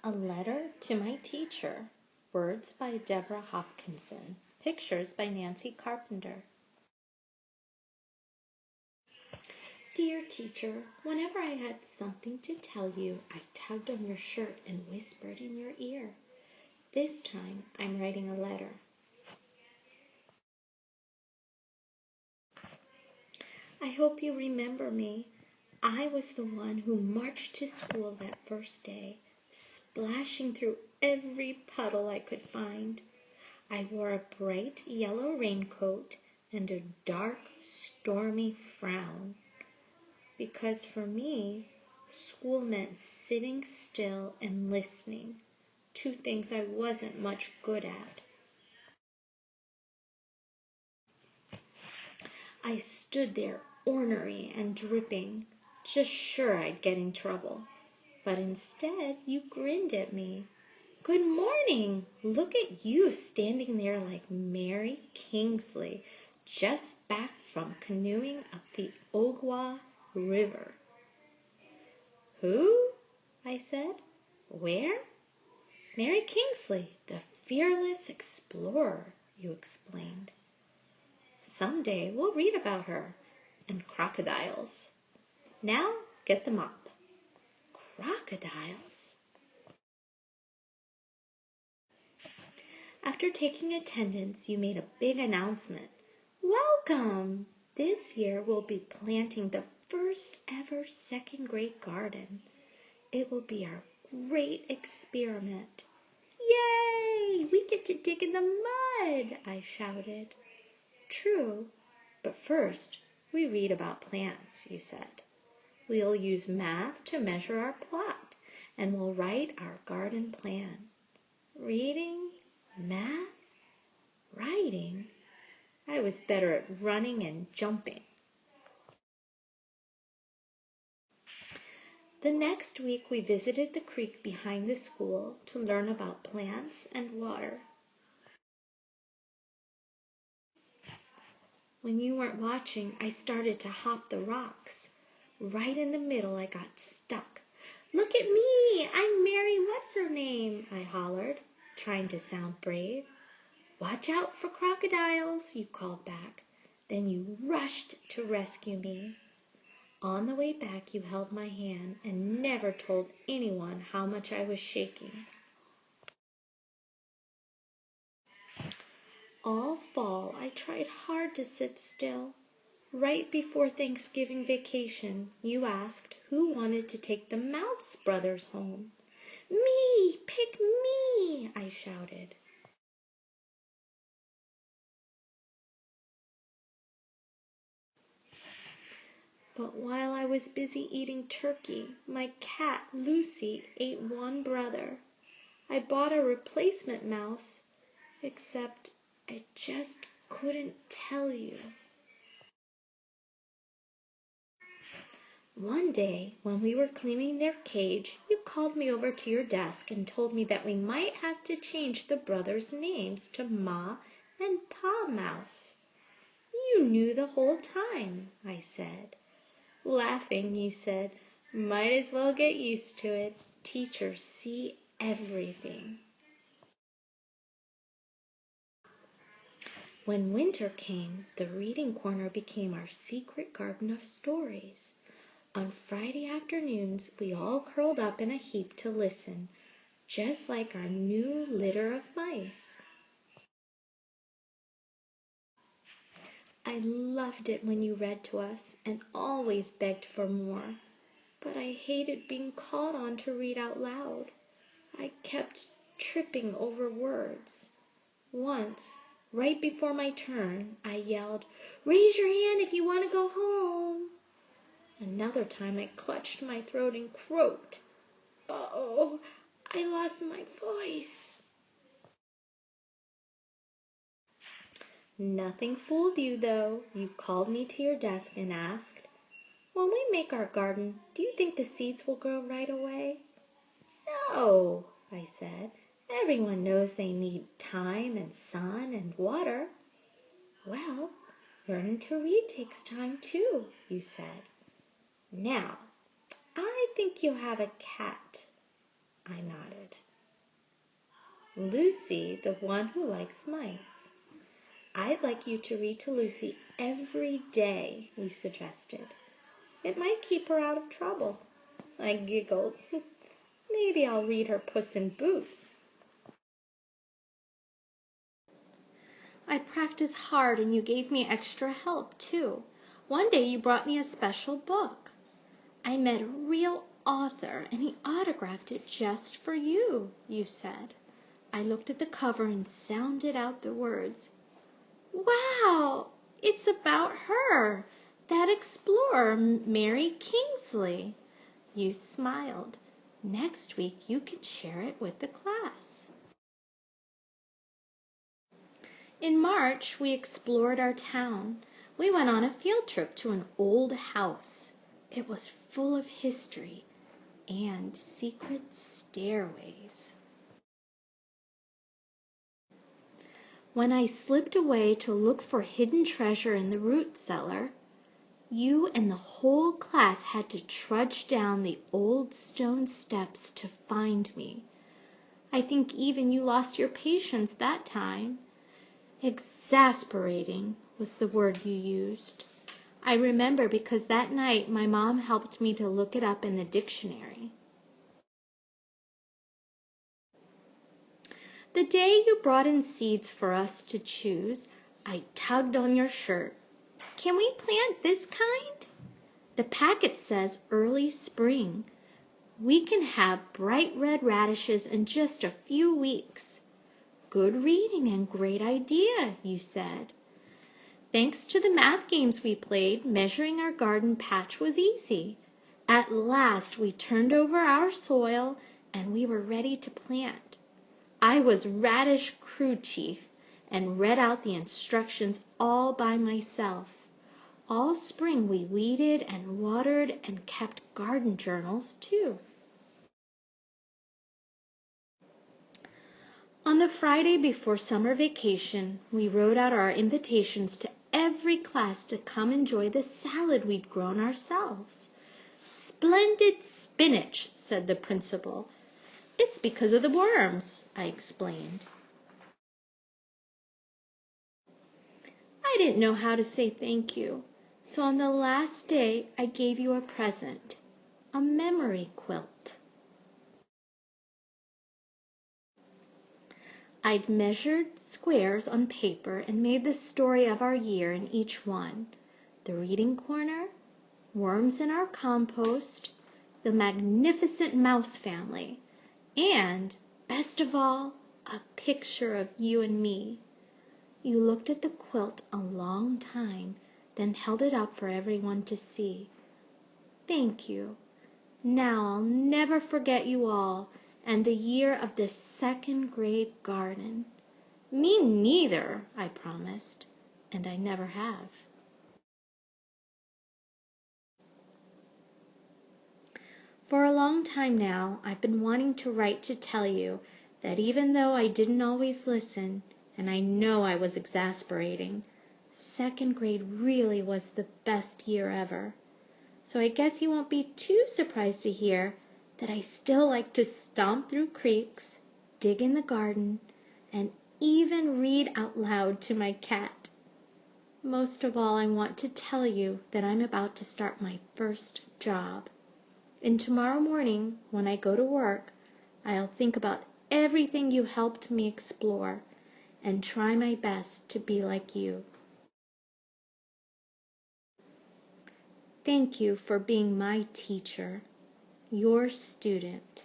A Letter to My Teacher. Words by Deborah Hopkinson. Pictures by Nancy Carpenter. Dear teacher, whenever I had something to tell you, I tugged on your shirt and whispered in your ear. This time, I'm writing a letter. I hope you remember me. I was the one who marched to school that first day, splashing through every puddle I could find. I wore a bright yellow raincoat and a dark, stormy frown, because for me, school meant sitting still and listening, two things I wasn't much good at. I stood there ornery and dripping, just sure I'd get in trouble. But instead, you grinned at me. Good morning! Look at you standing there like Mary Kingsley, just back from canoeing up the Ogwa River. Who? I said. Where? Mary Kingsley, the fearless explorer, you explained. Someday we'll read about her, and crocodiles. Now get them up. Crocodiles. After taking attendance, you made a big announcement. Welcome! This year we'll be planting the first ever second grade garden. It will be our great experiment. Yay! We get to dig in the mud, I shouted. True, but first we read about plants, you said. We'll use math to measure our plot, and we'll write our garden plan. Reading, math, writing. I was better at running and jumping. The next week we visited the creek behind the school to learn about plants and water. When you weren't watching, I started to hop the rocks. Right in the middle, I got stuck. Look at me! I'm Mary What's-Her-Name, I hollered, trying to sound brave. Watch out for crocodiles, you called back. Then you rushed to rescue me. On the way back, you held my hand and never told anyone how much I was shaking. All fall, I tried hard to sit still. Right before Thanksgiving vacation, you asked who wanted to take the Mouse brothers home. Me! Pick me! I shouted. But while I was busy eating turkey, my cat, Lucy, ate one brother. I bought a replacement mouse, except I just couldn't tell you. One day, when we were cleaning their cage, you called me over to your desk and told me that we might have to change the brothers' names to Ma and Pa Mouse. You knew the whole time, I said. Laughing, you said, might as well get used to it. Teachers see everything. When winter came, the reading corner became our secret garden of stories. On Friday afternoons, we all curled up in a heap to listen, just like our new litter of mice. I loved it when you read to us and always begged for more, but I hated being called on to read out loud. I kept tripping over words. Once, right before my turn, I yelled, "Raise your hand if you want to go home." Another time I clutched my throat and croaked. Uh-oh, I lost my voice. Nothing fooled you, though. You called me to your desk and asked, when we make our garden, do you think the seeds will grow right away? No, I said. Everyone knows they need time and sun and water. Well, learning to read takes time, too, you said. Now, I think you have a cat. I nodded. Lucy, the one who likes mice. I'd like you to read to Lucy every day, you suggested. It might keep her out of trouble. I giggled. Maybe I'll read her Puss in Boots. I practiced hard and you gave me extra help, too. One day you brought me a special book. I met a real author and he autographed it just for you, you said. I looked at the cover and sounded out the words. Wow, it's about her, that explorer, Mary Kingsley. You smiled. Next week you can share it with the class. In March, we explored our town. We went on a field trip to an old house. It was full of history and secret stairways. When I slipped away to look for hidden treasure in the root cellar, you and the whole class had to trudge down the old stone steps to find me. I think even you lost your patience that time. Exasperating was the word you used. I remember because that night my mom helped me to look it up in the dictionary. The day you brought in seeds for us to choose, I tugged on your shirt. Can we plant this kind? The packet says early spring. We can have bright red radishes in just a few weeks. Good reading and great idea, you said. Thanks to the math games we played, measuring our garden patch was easy. At last we turned over our soil and we were ready to plant. I was radish crew chief and read out the instructions all by myself. All spring we weeded and watered and kept garden journals too. On the Friday before summer vacation, we wrote out our invitations to every class to come enjoy the salad we'd grown ourselves. Splendid spinach, said the principal. It's because of the worms, I explained. I didn't know how to say thank you, so on the last day I gave you a present, a memory quilt. I'd measured squares on paper and made the story of our year in each one. The reading corner, worms in our compost, the magnificent mouse family, and, best of all, a picture of you and me. You looked at the quilt a long time, then held it up for everyone to see. Thank you. Now I'll never forget you all and the year of the second grade garden. Me neither, I promised, and I never have. For a long time now, I've been wanting to write to tell you that even though I didn't always listen, and I know I was exasperating, second grade really was the best year ever. So I guess you won't be too surprised to hear that I still like to stomp through creeks, dig in the garden, and even read out loud to my cat. Most of all, I want to tell you that I'm about to start my first job. And tomorrow morning, when I go to work, I'll think about everything you helped me explore and try my best to be like you. Thank you for being my teacher, your student.